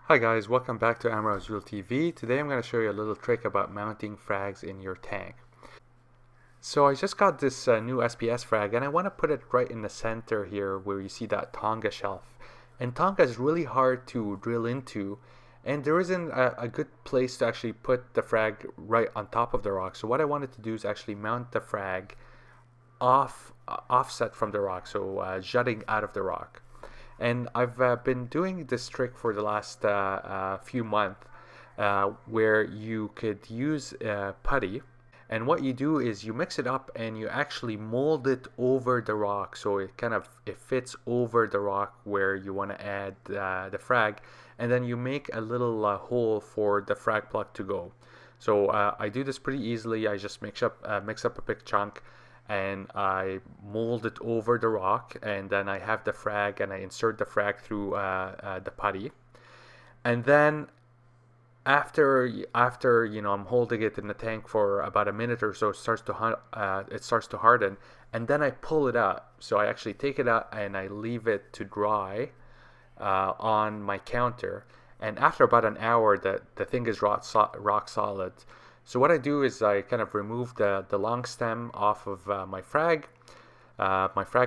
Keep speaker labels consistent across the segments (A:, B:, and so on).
A: Hi guys, welcome back to Amro's Real TV. Today I'm going to show you a little trick about mounting frags in your tank. So I just got this new SPS frag and I want to put it right in the center here where you see that Tonga shelf. And Tonga is really hard to drill into, and there isn't a good place to actually put the frag right on top of the rock. So what I wanted to do is actually mount the frag offset from the rock, so jutting out of the rock. And I've been doing this trick for the last few months, where you could use putty, and what you do is you mix it up and you actually mold it over the rock, so it fits over the rock where you want to add the frag, and then you make a little hole for the frag plug to go. So I do this pretty easily. I just mix up a big chunk, and I mold it over the rock, and then I have the frag and I insert the frag through the putty, and then after I'm holding it in the tank for about a minute or so, it starts to harden, and then I pull it out. So I actually take it out and I leave it to dry on my counter, and after about an hour the thing is rock solid. So what I do is I kind of remove the long stem off of my frag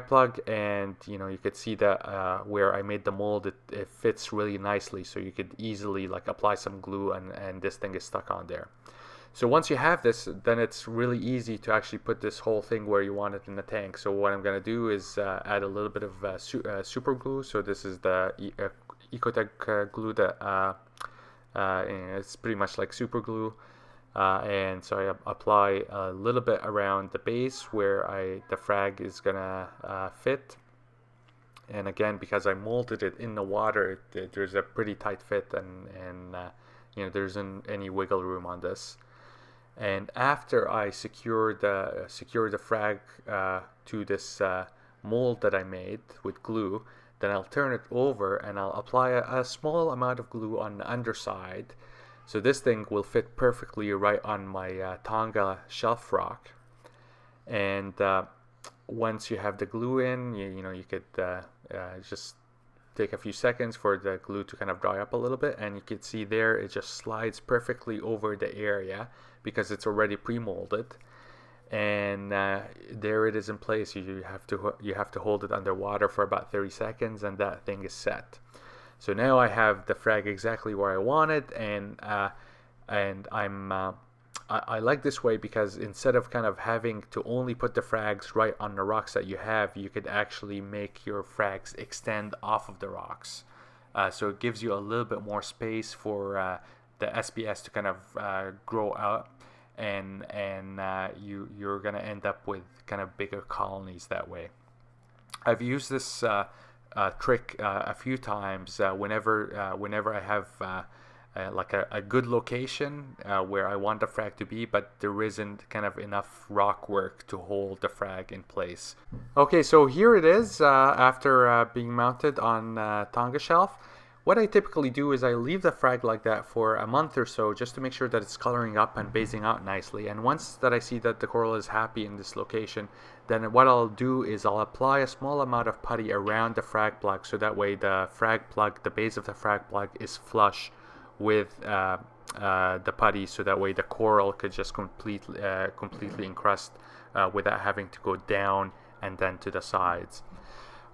A: plug, and you could see that where I made the mold, it fits really nicely, so you could easily like apply some glue, and this thing is stuck on there. So once you have this, then it's really easy to actually put this whole thing where you want it in the tank. So what I'm going to do is add a little bit of super glue. So this is the Ecotech glue that it's pretty much like super glue. And so I apply a little bit around the base where the frag is gonna fit. And again, because I molded it in the water, there's a pretty tight fit, and there isn't any wiggle room on this. And after I secure the frag to this mold that I made with glue, then I'll turn it over and I'll apply a small amount of glue on the underside. So this thing will fit perfectly right on my Tonga shelf rock. And once you have the glue in, you could just take a few seconds for the glue to kind of dry up a little bit, and you can see there it just slides perfectly over the area because it's already pre-molded. And there it is in place. You have to hold it underwater for about 30 seconds, and that thing is set. So now I have the frag exactly where I want it, and I like this way because instead of kind of having to only put the frags right on the rocks that you have, you could actually make your frags extend off of the rocks. So it gives you a little bit more space for the SPS to kind of grow out, and you're gonna end up with kind of bigger colonies that way. I've used this trick a few times whenever I have like a good location where I want the frag to be, but there isn't kind of enough rock work to hold the frag in place. Okay, so here it is after being mounted on Tonga shelf. What I typically do is I leave the frag like that for a month or so, just to make sure that it's coloring up and basing out nicely. And once that I see that the coral is happy in this location, then what I'll do is I'll apply a small amount of putty around the frag plug, so that way the base of the frag plug is flush with the putty, so that way the coral could just completely encrust without having to go down and then to the sides.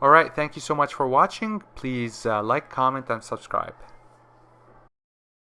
A: Alright, thank you so much for watching. Please like, comment, and subscribe.